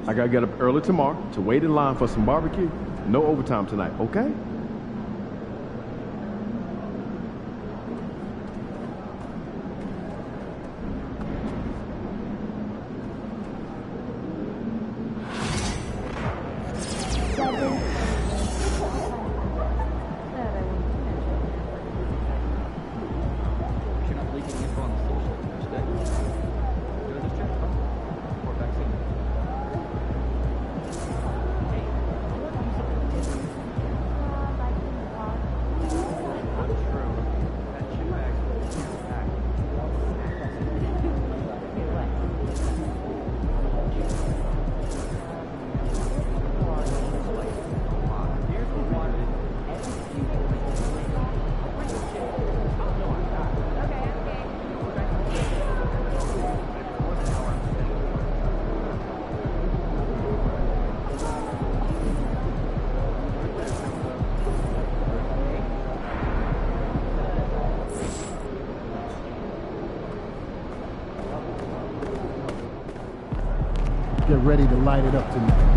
I gotta get up early tomorrow to wait in line for some barbecue. No overtime tonight, okay? Get ready to light it up tonight.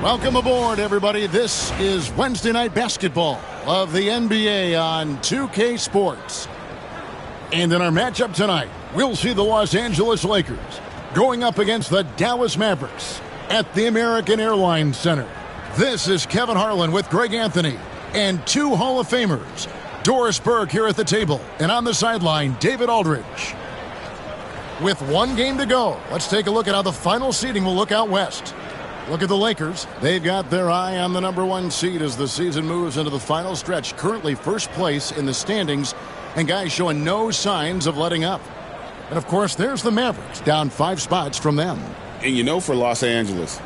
Welcome aboard, everybody. This is Wednesday Night Basketball of the NBA on 2K Sports. And in our matchup tonight, we'll see the Los Angeles Lakers going up against the Dallas Mavericks at the American Airlines Center. This is Kevin Harlan with Greg Anthony and two Hall of Famers, Doris Burke here at the table, and on the sideline, David Aldridge. With one game to go, let's take a look at how the final seeding will look out west. Look at the Lakers. They've got their eye on the #1 seed as the season moves into the final stretch. Currently first place in the standings, and guys showing no signs of letting up. And, of course, there's the Mavericks, down 5 spots from them. And you know, for Los Angeles,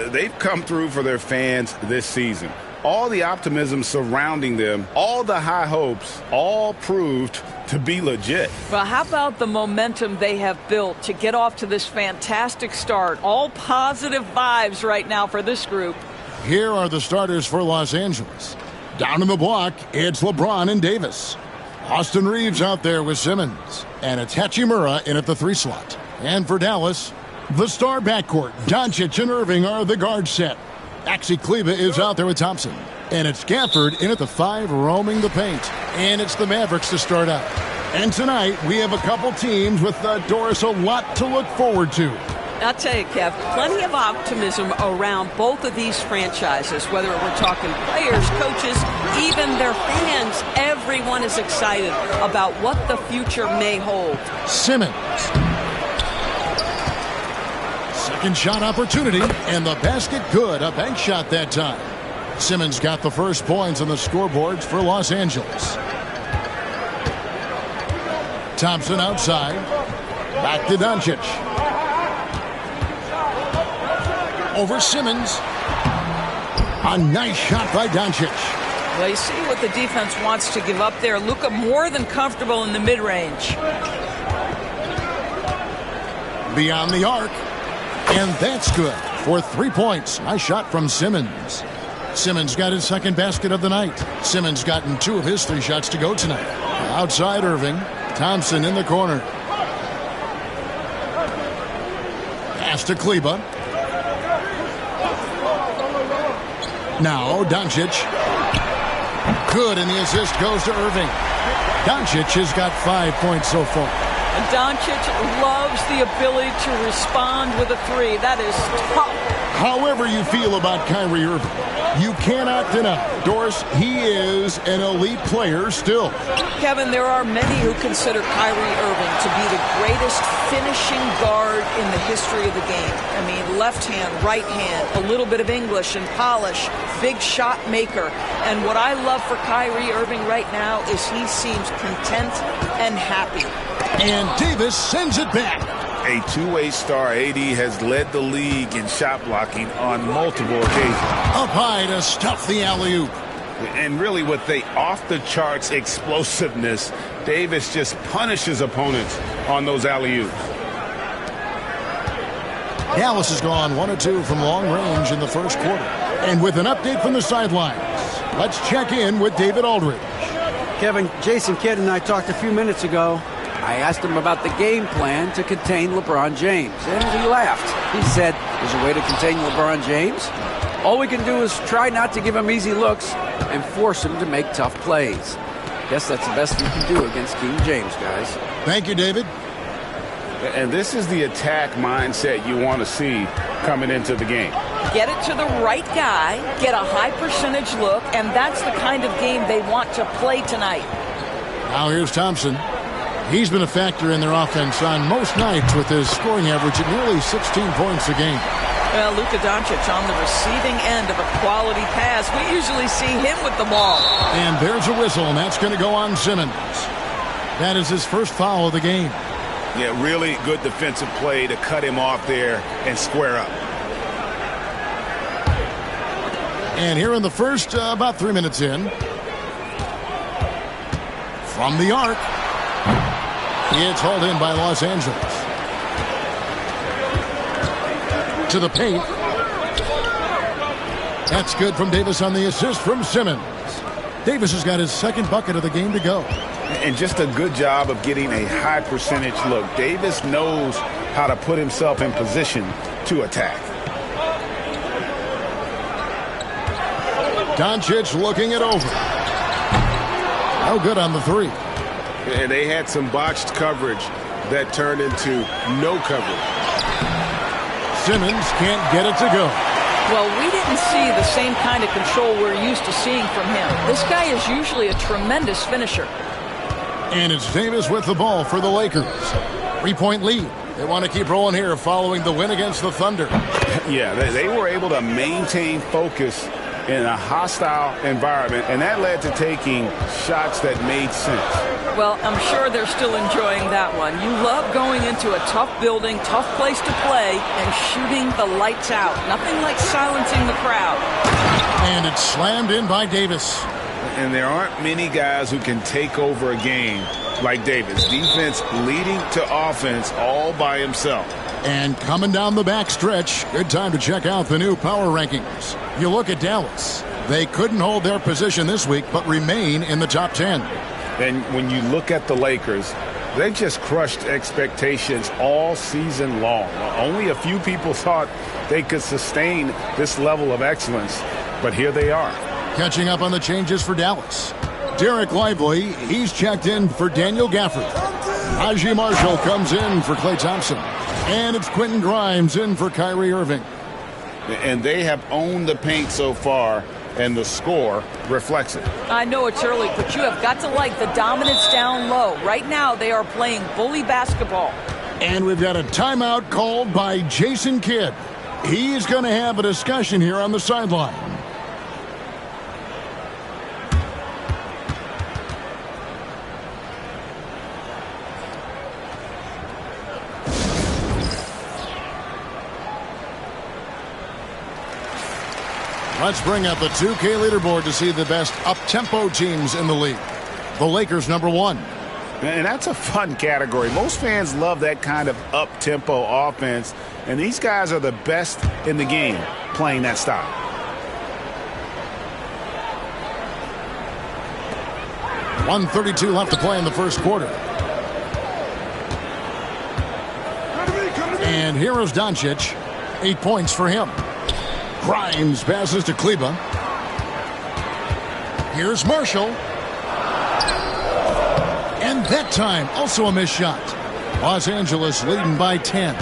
they've come through for their fans this season. All the optimism surrounding them, all the high hopes, all proved to be legit. Well, how about the momentum they have built to get off to this fantastic start? All positive vibes right now for this group. Here are the starters for Los Angeles. Down in the block, it's LeBron and Davis. Austin Reeves out there with Simmons. And it's Hachimura in at the 3 slot. And for Dallas, the star backcourt, Doncic and Irving are the guard set. Maxi Kleber is out there with Thompson. And it's Gafford in at the 5, roaming the paint. And it's the Mavericks to start out. And tonight, we have a couple teams with, Doris, a lot to look forward to. I'll tell you, Kev, plenty of optimism around both of these franchises, whether we're talking players, coaches, even their fans. Everyone is excited about what the future may hold. Simmons. Second shot opportunity, and the basket good. A bank shot that time. Simmons got the first points on the scoreboards for Los Angeles. Thompson outside. Back to Doncic. Over Simmons. A nice shot by Doncic. Well, you see what the defense wants to give up there. Luka more than comfortable in the mid-range. Beyond the arc. And that's good for 3 points. Nice shot from Simmons. Simmons got his second basket of the night. Simmons gotten 2 of his 3 shots to go tonight. Outside Irving. Thompson in the corner. Pass to Kleber. Now Doncic. Good, and the assist goes to Irving. Doncic has got 5 points so far. And Doncic loves the ability to respond with a 3. That is tough. However you feel about Kyrie Irving, You cannot deny, Doris, he is an elite player still. Kevin, there are many who consider Kyrie Irving to be the greatest finishing guard in the history of the game. I mean, left hand, right hand, a little bit of English and polish, big shot maker. And what I love for Kyrie Irving right now is he seems content and happy. And Davis sends it back. A two-way star, AD has led the league in shot blocking on multiple occasions. Up high to stuff the alley-oop. And really with the off-the-charts explosiveness, Davis just punishes opponents on those alley-oops. Dallas has gone 1 of 2 from long range in the first quarter. And with an update from the sidelines, let's check in with David Aldridge. Kevin, Jason Kidd and I talked a few minutes ago. I asked him about the game plan to contain LeBron James, and he laughed. He said, there's a way to contain LeBron James. All we can do is try not to give him easy looks and force him to make tough plays. Guess that's the best we can do against King James, guys. Thank you, David. And this is the attack mindset you want to see coming into the game. Get it to the right guy, get a high percentage look, and that's the kind of game they want to play tonight. Now here's Thompson. He's been a factor in their offense on most nights with his scoring average at nearly 16 points a game. Well, Luka Doncic on the receiving end of a quality pass. We usually see him with the ball. And there's a whistle, and that's going to go on Simmons. That is his first foul of the game. Yeah, really good defensive play to cut him off there and square up. And here in the first, about 3 minutes in, from the arc, it's hauled in by Los Angeles. To the paint. That's good from Davis on the assist from Simmons. Davis has got his second bucket of the game to go. And just a good job of getting a high percentage look. Davis knows how to put himself in position to attack. Doncic looking it over. No good on the three. And they had some botched coverage that turned into no coverage. Simmons can't get it to go. Well, we didn't see the same kind of control we're used to seeing from him. This guy is usually a tremendous finisher. And it's Davis with the ball for the Lakers. 3-point lead. They want to keep rolling here following the win against the Thunder. Yeah, they were able to maintain focus in a hostile environment, and that led to taking shots that made sense. Well, I'm sure they're still enjoying that one. You love going into a tough building, tough place to play, and shooting the lights out. Nothing like silencing the crowd. And it's slammed in by Davis. And there aren't many guys who can take over a game like Davis. Defense leading to offense all by himself. And coming down the back stretch, good time to check out the new power rankings. You look at Dallas. They couldn't hold their position this week, but remain in the top 10. And when you look at the Lakers, they just crushed expectations all season long. Only a few people thought they could sustain this level of excellence, but here they are. Catching up on the changes for Dallas. Derek Lively, he's checked in for Daniel Gafford. Najee Marshall comes in for Klay Thompson. And it's Quentin Grimes in for Kyrie Irving. And they have owned the paint so far, and the score reflects it. I know it's early, but you have got to like the dominance down low. Right now, they are playing bully basketball. And we've got a timeout called by Jason Kidd. He's going to have a discussion here on the sideline. Let's bring up the 2K leaderboard to see the best up-tempo teams in the league. The Lakers, number 1. And that's a fun category. Most fans love that kind of up-tempo offense, and these guys are the best in the game playing that style. .132 left to play in the first quarter. And here is Doncic. 8 points for him. Grimes passes to Kleba. Here's Marshall. And that time, also a missed shot. Los Angeles leading by 10.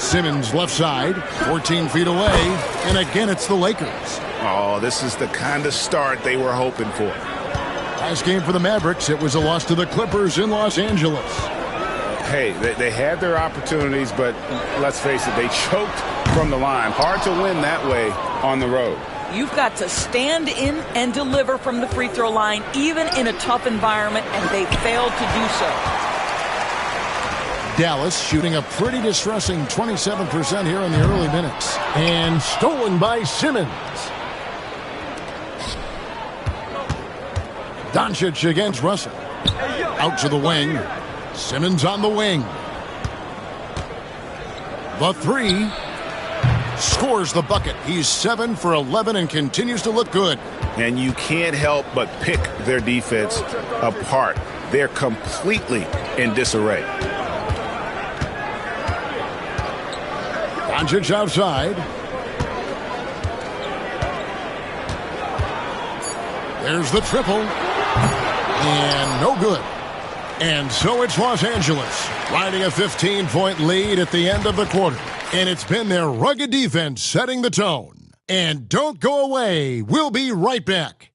Simmons left side, 14 feet away, and again it's the Lakers. Oh, this is the kind of start they were hoping for. Last game for the Mavericks, it was a loss to the Clippers in Los Angeles. Hey, they had their opportunities, but let's face it, they choked from the line. Hard to win that way on the road. You've got to stand in and deliver from the free throw line, even in a tough environment, and they failed to do so. Dallas shooting a pretty distressing 27% here in the early minutes. And stolen by Simmons. Doncic against Russell. Out to the wing. Simmons on the wing. The three. Scores the bucket. He's 7 for 11 and continues to look good. And you can't help but pick their defense apart. They're completely in disarray. Doncic outside. There's the triple. And no good. And so it's Los Angeles, riding a 15-point lead at the end of the quarter. And it's been their rugged defense setting the tone. And don't go away. We'll be right back.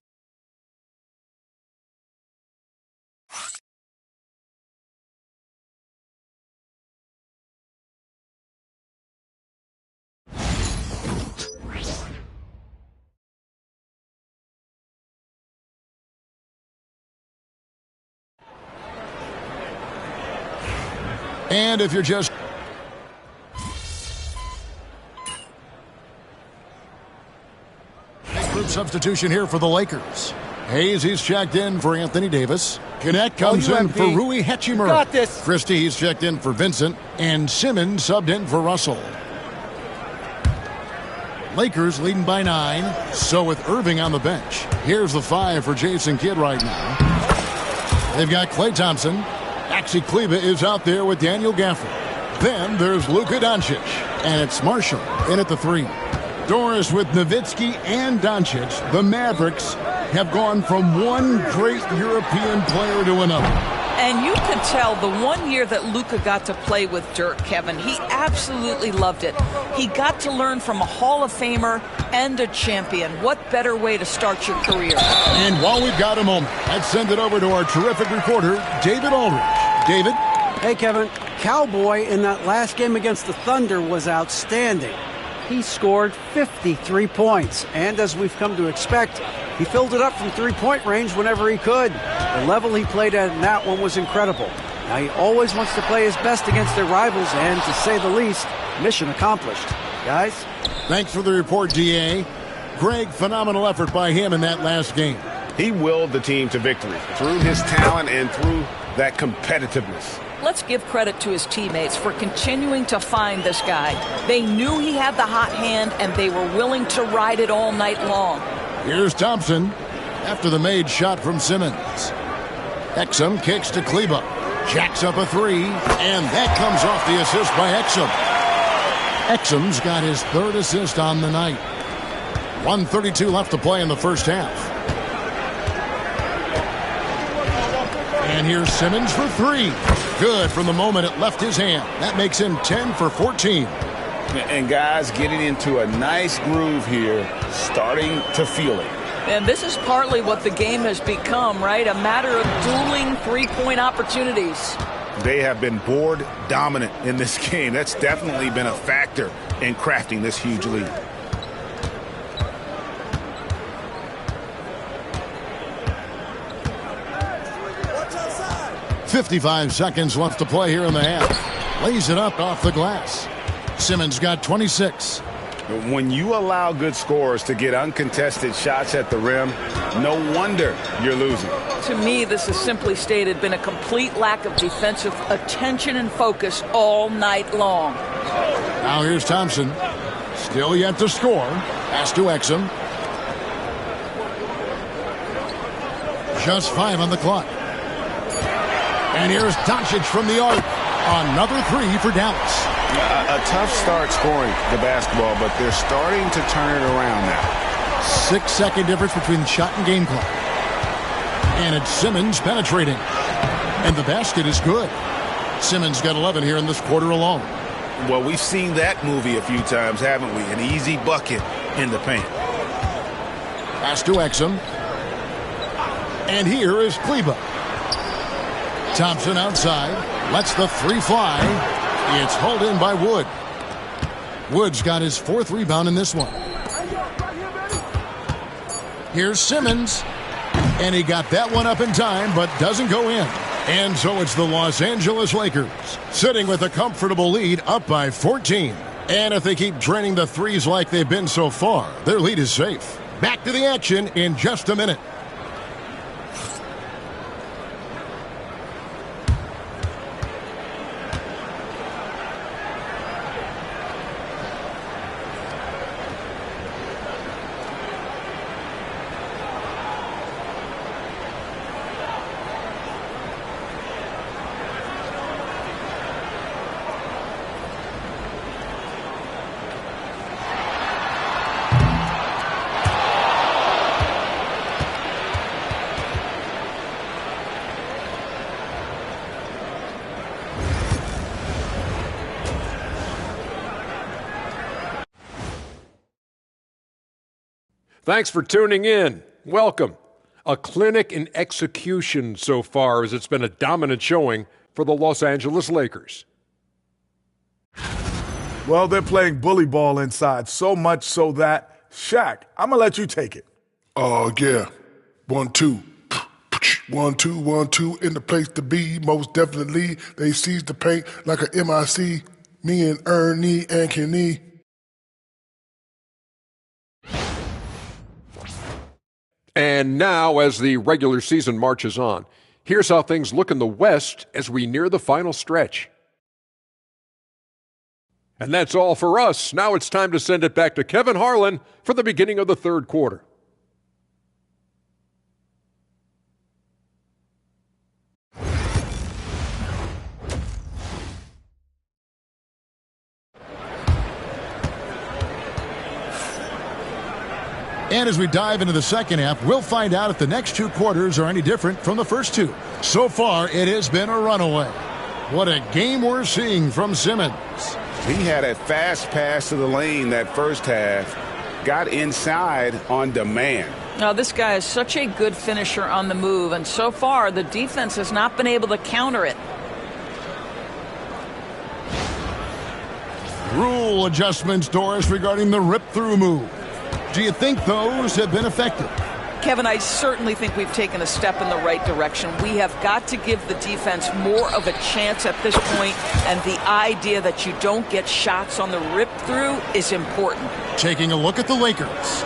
And if you're just... Group substitution here for the Lakers. Hayes, he's checked in for Anthony Davis. Connect comes in for Rui Hachimura. Got this. Christie, he's checked in for Vincent. And Simmons subbed in for Russell. Lakers leading by 9. So with Irving on the bench. Here's the 5 for Jason Kidd right now. They've got Klay Thompson. Maxi Kleber is out there with Daniel Gafford. Then there's Luka Doncic. And it's Marshall in at the 3. Doris with Nowitzki and Doncic. The Mavericks have gone from one great European player to another. And you can tell the 1 year that Luka got to play with Dirk, Kevin, he absolutely loved it. He got to learn from a Hall of Famer and a champion. What better way to start your career? And while we've got a moment, let's send it over to our terrific reporter, David Aldridge. David? Hey, Kevin. Cowboy in that last game against the Thunder was outstanding. He scored 53 points, and as we've come to expect, he filled it up from three-point range whenever he could. The level he played at in that one was incredible. Now, he always wants to play his best against their rivals, and to say the least, mission accomplished. Guys? Thanks for the report, D.A. Greg, phenomenal effort by him in that last game. He willed the team to victory through his talent and through that competitiveness. Let's give credit to his teammates for continuing to find this guy. They knew he had the hot hand, and they were willing to ride it all night long. Here's Thompson after the made shot from Simmons. Exum kicks to Kleber. Jacks up a 3, and that comes off the assist by Exum. Exum's got his 3rd assist on the night. 1:32 left to play in the first half. And here's Simmons for 3. Good from the moment it left his hand. That makes him 10 for 14. And guys getting into a nice groove here, starting to feel it. And this is partly what the game has become, right? A matter of dueling three-point opportunities. They have been board dominant in this game. That's definitely been a factor in crafting this huge lead. .55 seconds left to play here in the half. Lays it up off the glass. Simmons got 26. When you allow good scorers to get uncontested shots at the rim, no wonder you're losing. To me, this has simply stated been a complete lack of defensive attention and focus all night long. Now here's Thompson. Still yet to score. Pass to Exum. Just 5 on the clock. And here's Doncic from the arc. Another 3 for Dallas. A tough start scoring the basketball, but they're starting to turn it around now. 6-second difference between shot and game clock. And it's Simmons penetrating. And the basket is good. Simmons got 11 here in this quarter alone. Well, we've seen that movie a few times, haven't we? An easy bucket in the paint. Pass to Exum. And here is Kleba. Thompson outside. Lets the three fly. It's hauled in by Wood. Wood's got his 4th rebound in this one. Here's Simmons. And he got that one up in time, but doesn't go in. And so it's the Los Angeles Lakers sitting with a comfortable lead, up by 14. And if they keep draining the threes like they've been so far, their lead is safe. Back to the action in just a minute. Thanks for tuning in. Welcome. A clinic in execution so far, as it's been a dominant showing for the Los Angeles Lakers. Well, they're playing bully ball inside, so much so that, Shaq, I'm going to let you take it. Oh, yeah. 1, 2. 1, 2, 1, 2, in the place to be, most definitely. They seize the paint like a MIC. Me and Ernie and Kenny. And now, as the regular season marches on, here's how things look in the West as we near the final stretch. And that's all for us. Now it's time to send it back to Kevin Harlan for the beginning of the third quarter. And as we dive into the second half, we'll find out if the next 2 quarters are any different from the first 2. So far, it has been a runaway. What a game we're seeing from Simmons. He had a fast pass to the lane that first half, got inside on demand. Now, this guy is such a good finisher on the move, and so far the defense has not been able to counter it. Rule adjustments, Doris, regarding the rip-through move. Do you think those have been effective? Kevin, I certainly think we've taken a step in the right direction. We have got to give the defense more of a chance at this point, and the idea that you don't get shots on the rip-through is important. Taking a look at the Lakers.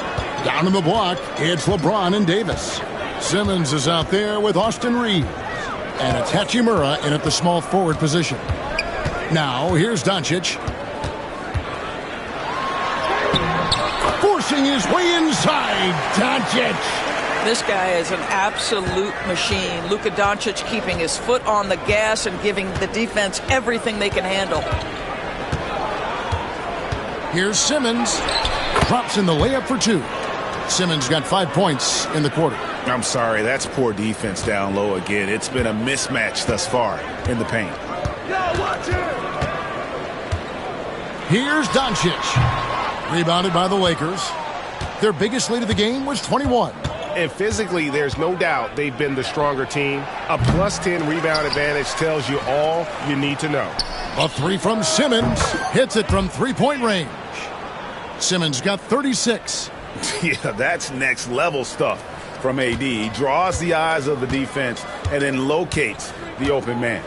Down in the block, it's LeBron and Davis. Simmons is out there with Austin Reeves. And it's Hachimura in at the small forward position. Now, here's Doncic. Forcing his way inside. Doncic. This guy is an absolute machine. Luka Doncic keeping his foot on the gas and giving the defense everything they can handle. Here's Simmons. Drops in the layup for 2. Simmons got 5 points in the quarter. I'm sorry, that's poor defense down low again. It's been a mismatch thus far in the paint. Here's Doncic. Rebounded by the Lakers. Their biggest lead of the game was 21. And physically, there's no doubt they've been the stronger team. A +10 rebound advantage tells you all you need to know. A 3 from Simmons. Hits it from three-point range. Simmons got 36. Yeah, that's next level stuff from AD. He draws the eyes of the defense and then locates the open man.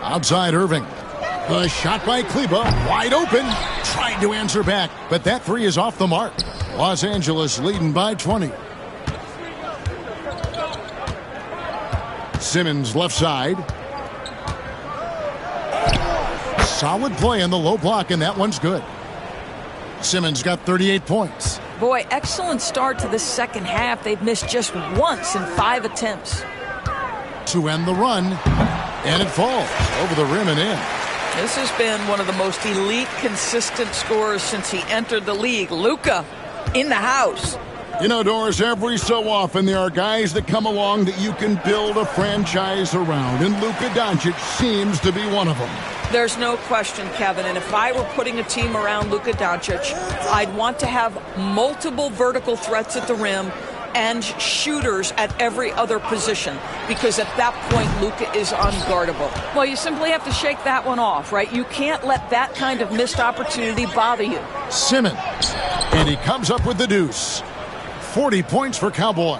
Outside Irving. The shot by Kleba, wide open. Tried to answer back, but that 3 is off the mark. Los Angeles leading by 20. Simmons left side. Solid play on the low block, and that one's good. Simmons got 38 points. Boy, excellent start to the second half. They've missed just once in 5 attempts. To end the run, and it falls over the rim and in. This has been one of the most elite, consistent scorers since he entered the league. Luka in the house. You know, Doris, every so often there are guys that come along that you can build a franchise around, and Luka Doncic seems to be one of them. There's no question, Kevin, and if I were putting a team around Luka Doncic, I'd want to have multiple vertical threats at the rim and shooters at every other position, because at that point, Luka is unguardable. Well, you simply have to shake that one off, right? You can't let that kind of missed opportunity bother you. Simmons, and he comes up with the deuce. 40 points for Cowboy.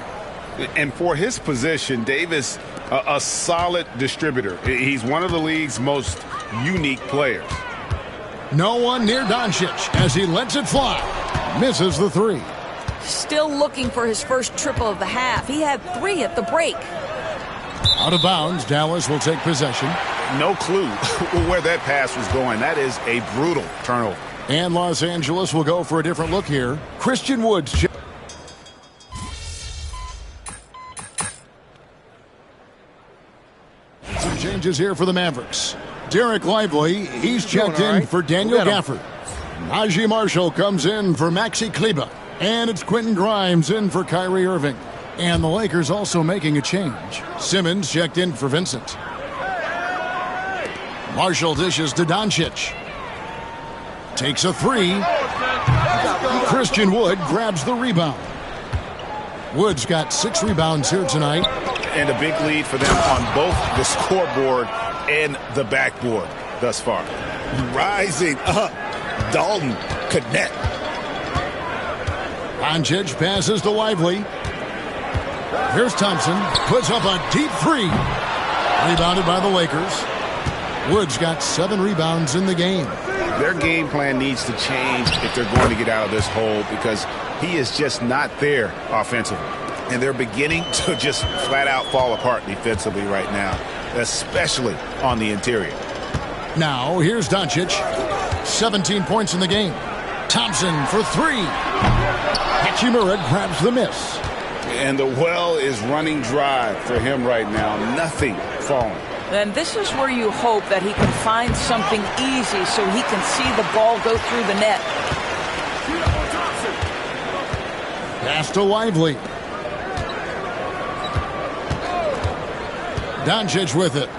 And for his position, Davis, a solid distributor. He's one of the league's most unique players. No one near Doncic as he lets it fly. Misses the three. Still looking for his first triple of the half. He had 3 at the break. Out of bounds, Dallas will take possession. No clue where that pass was going. That is a brutal turnover. And Los Angeles will go for a different look here. Christian Woods. Some changes here for the Mavericks. Derek Lively, he's checked in for Daniel Gafford. Najee Marshall comes in for Maxi Kleber. And it's Quentin Grimes in for Kyrie Irving. And the Lakers also making a change. Simmons checked in for Vincent. Marshall dishes to Doncic. Takes a three. Christian Wood grabs the rebound. Wood's got 6 rebounds here tonight. And a big lead for them on both the scoreboard and the backboard thus far. Rising up. Dalton connect. Doncic passes to Lively. Here's Thompson. Puts up a deep three. Rebounded by the Lakers. Wood's got 7 rebounds in the game. Their game plan needs to change if they're going to get out of this hole, because he is just not there offensively. And they're beginning to just flat out fall apart defensively right now, especially on the interior. Now, here's Doncic. 17 points in the game. Thompson for 3. Hachimura grabs the miss. And the well is running dry for him right now. Nothing falling. And this is where you hope that he can find something easy so he can see the ball go through the net. Pass to Lively. Doncic with it.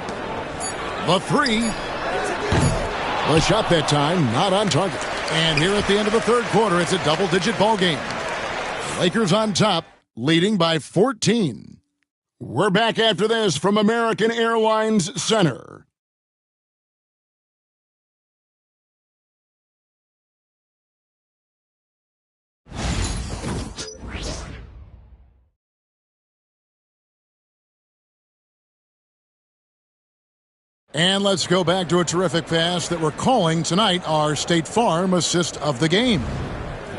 The 3. The shot that time, not on target. And here at the end of the third quarter, it's a double-digit ball game. Lakers on top, leading by 14. We're back after this from American Airlines Center. And let's go back to a terrific pass that we're calling tonight our State Farm assist of the game.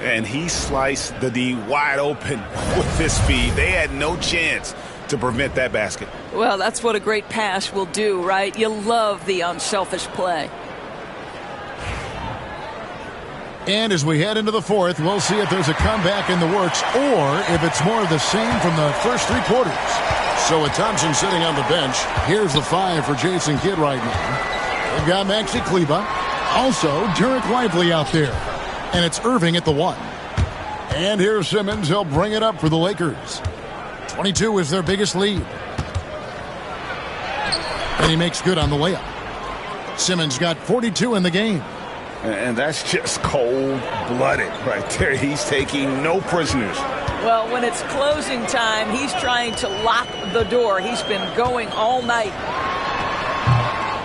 And he sliced the D wide open with his speed. They had no chance to prevent that basket. Well, that's what a great pass will do, right? You love the unselfish play. And as we head into the fourth, we'll see if there's a comeback in the works or if it's more of the same from the first 3 quarters. So with Thompson sitting on the bench, here's the 5 for Jason Kidd right now. They've got Maxi Kleber. Also, Derek Lively out there. And it's Irving at the 1. And here's Simmons. He'll bring it up for the Lakers. 22 is their biggest lead. And he makes good on the layup. Simmons got 42 in the game. And that's just cold-blooded right there. He's taking no prisoners. Well, when it's closing time, he's trying to lock the door. He's been going all night.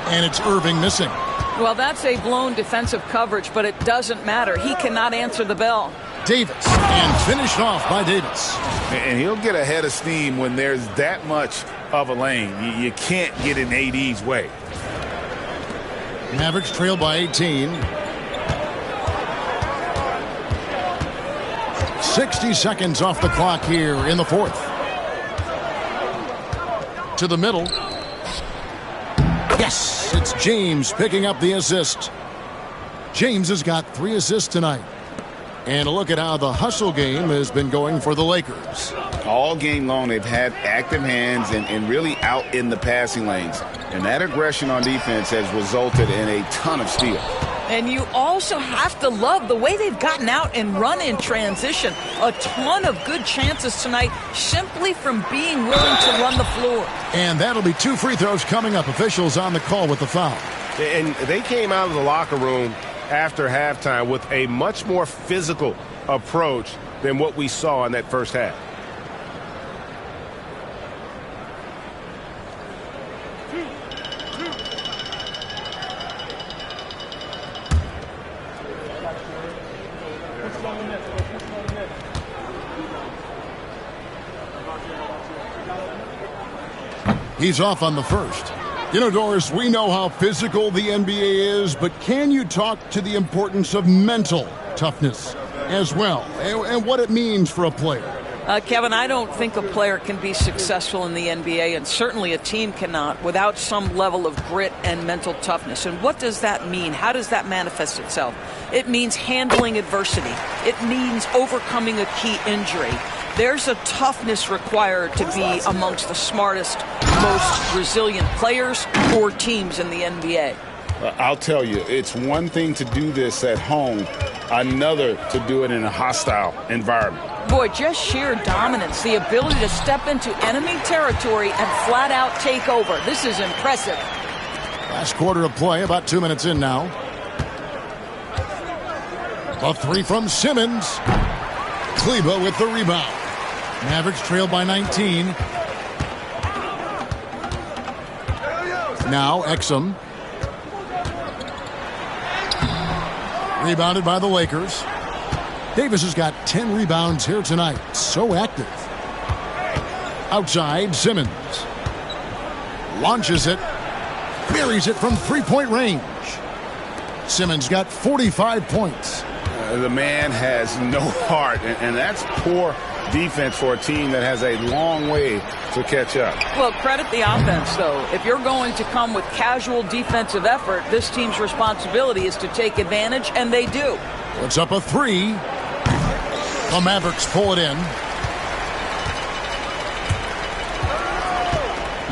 And it's Irving missing. Well, that's a blown defensive coverage, but it doesn't matter. He cannot answer the bell. Davis, and finished off by Davis. And he'll get a head of steam when there's that much of a lane. You can't get in AD's way. Mavericks trail by 18. 60 seconds off the clock here in the fourth. To the middle. Yes, it's James picking up the assist. James has got 3 assists tonight. And a look at how the hustle game has been going for the Lakers. All game long, they've had active hands and really out in the passing lanes. And that aggression on defense has resulted in a ton of steals. And you also have to love the way they've gotten out and run in transition. A ton of good chances tonight simply from being willing to run the floor. And that'll be 2 free throws coming up. Officials on the call with the foul. And they came out of the locker room after halftime with a much more physical approach than what we saw in that first half. He's off on the first. You know, Doris, we know how physical the NBA is, but can you talk to the importance of mental toughness as well and what it means for a player? Kevin, I don't think a player can be successful in the NBA, and certainly a team cannot, without some level of grit and mental toughness. And what does that mean? How does that manifest itself? It means handling adversity. It means overcoming a key injury. There's a toughness required to be amongst the smartest, most resilient players or teams in the NBA. I'll tell you, it's one thing to do this at home, another to do it in a hostile environment. Boy, just sheer dominance, the ability to step into enemy territory and flat out take over. This is impressive. Last quarter of play, about 2 minutes in now. A 3 from Simmons. Kleba with the rebound. Mavericks trail by 19. Now Exum. Rebounded by the Lakers. Davis has got 10 rebounds here tonight. So active. Outside, Simmons. Launches it. Buries it from three-point range. Simmons got 45 points. The man has no heart, and that's poor defense for a team that has a long way to catch up. Well, credit the offense, though. If you're going to come with casual defensive effort, this team's responsibility is to take advantage, and they do. Puts up a 3. The Mavericks pull it in.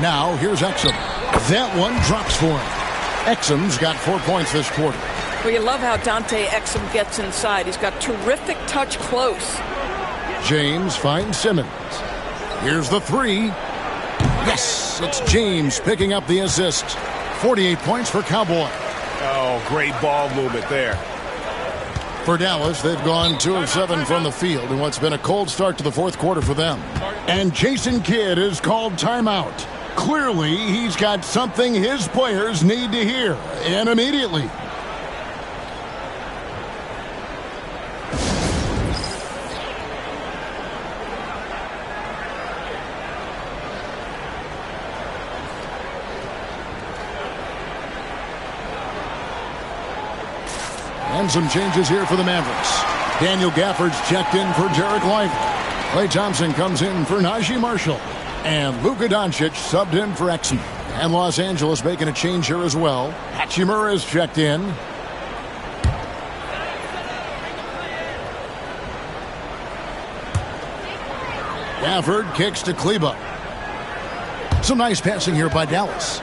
Now, here's Exum. That one drops for him. Exum's got 4 points this quarter. Well, you love how Dante Exum gets inside. He's got terrific touch close. James finds Simmons. Here's the 3. Yes, it's James picking up the assist. 48 points for Cowboy. Oh, great ball movement there. For Dallas, they've gone 2 of 7 from the field in what's been a cold start to the fourth quarter for them. And Jason Kidd is called timeout. Clearly, he's got something his players need to hear, and immediately. And some changes here for the Mavericks. Daniel Gafford's checked in for Jarek Lively. Klay Thompson comes in for Najee Marshall. And Luka Doncic subbed in for Exum. And Los Angeles making a change here as well. Hachimura is checked in. Gafford kicks to Kleba. Some nice passing here by Dallas.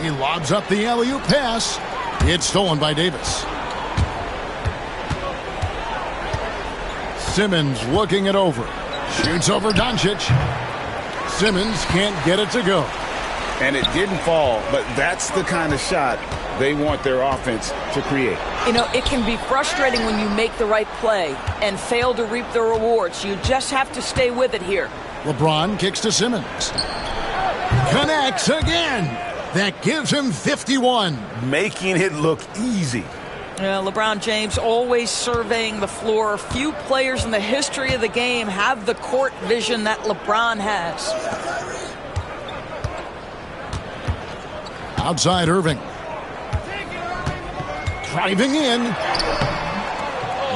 He lobs up the alley-oop pass. It's stolen by Davis. Simmons looking it over. Shoots over Doncic. Simmons can't get it to go. And it didn't fall, but that's the kind of shot they want their offense to create. You know, it can be frustrating when you make the right play and fail to reap the rewards. You just have to stay with it here. LeBron kicks to Simmons. Connects again. That gives him 51. Making it look easy. LeBron James always surveying the floor. Few players in the history of the game have the court vision that LeBron has. Outside Irving. Driving in.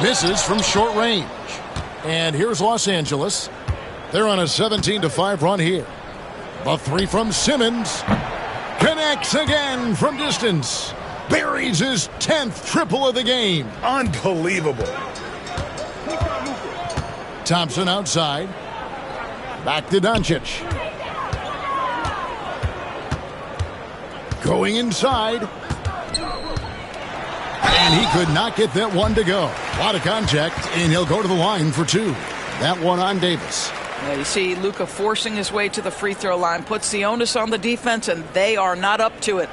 Misses from short range. And here's Los Angeles. They're on a 17-5 run here. The 3 from Simmons. Connects again from distance. Buries his 10th triple of the game. Unbelievable. Thompson outside. Back to Doncic. Going inside. And he could not get that one to go. A lot of contact, and he'll go to the line for two. That one on Davis. Yeah, you see Luka forcing his way to the free throw line, puts the onus on the defense, and they are not up to it.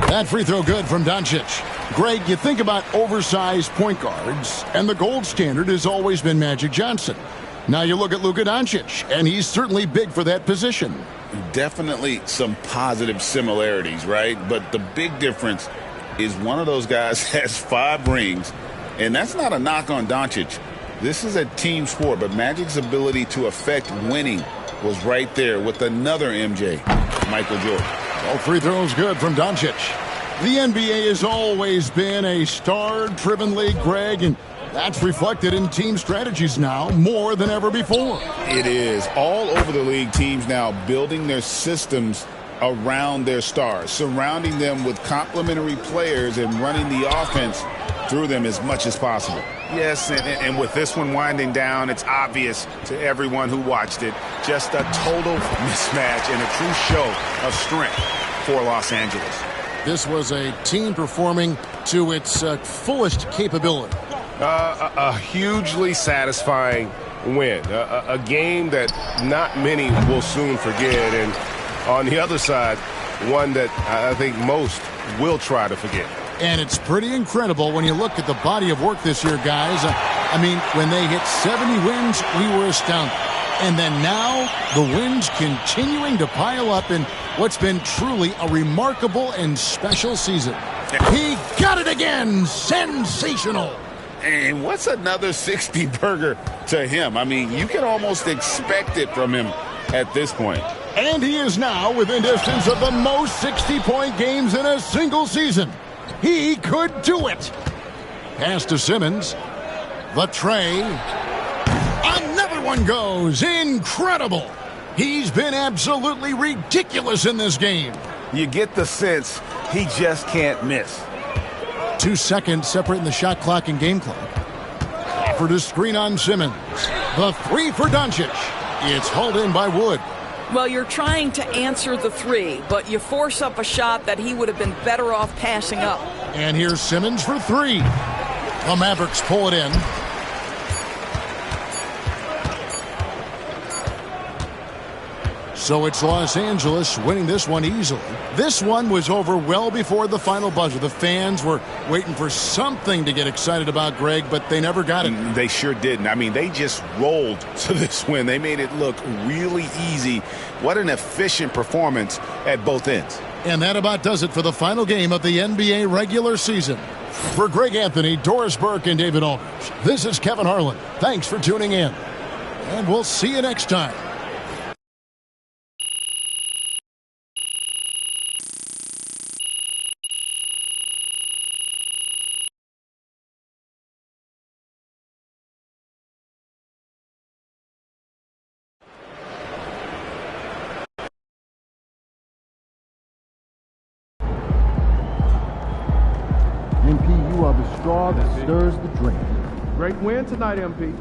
That free throw good from Doncic. Greg, you think about oversized point guards, and the gold standard has always been Magic Johnson. Now you look at Luka Doncic, and he's certainly big for that position. Definitely some positive similarities, right? But the big difference is one of those guys has 5 rings, and that's not a knock on Doncic. This is a team sport, but Magic's ability to affect winning was right there with another MJ, Michael Jordan. All free throws good from Doncic. The NBA has always been a star-driven league, Greg, and that's reflected in team strategies now more than ever before. It is. All over the league, teams now building their systems around their stars, surrounding them with complementary players and running the offense through them as much as possible. Yes, and with this one winding down, it's obvious to everyone who watched it. Just a total mismatch and a true show of strength for Los Angeles. This was a team performing to its fullest capability. A hugely satisfying win. A game that not many will soon forget. And on the other side, one that I think most will try to forget. And it's pretty incredible when you look at the body of work this year, guys. I mean, when they hit 70 wins, we were astounded. And then now, the wins continuing to pile up in what's been truly a remarkable and special season. He got it again! Sensational! And what's another 60 burger to him? I mean, you can almost expect it from him at this point. And he is now within distance of the most 60-point games in a single season. He could do it. Pass to Simmons. The tray. Another one goes. Incredible. He's been absolutely ridiculous in this game. You get the sense he just can't miss. 2 seconds separating the shot clock and game clock. Offered a screen on Simmons. The three for Doncic. It's hauled in by Wood. Well, you're trying to answer the three, but you force up a shot that he would have been better off passing up. And here's Simmons for three. The Mavericks pull it in. So it's Los Angeles winning this one easily. This one was over well before the final buzzer. The fans were waiting for something to get excited about, Greg, but they never got it. They sure didn't. I mean, they just rolled to this win. They made it look really easy. What an efficient performance at both ends. And that about does it for the final game of the NBA regular season. For Greg Anthony, Doris Burke, and David Aldridge, this is Kevin Harlan. Thanks for tuning in. And we'll see you next time. MP, you are the straw that stirs the drink. Great win tonight, MP.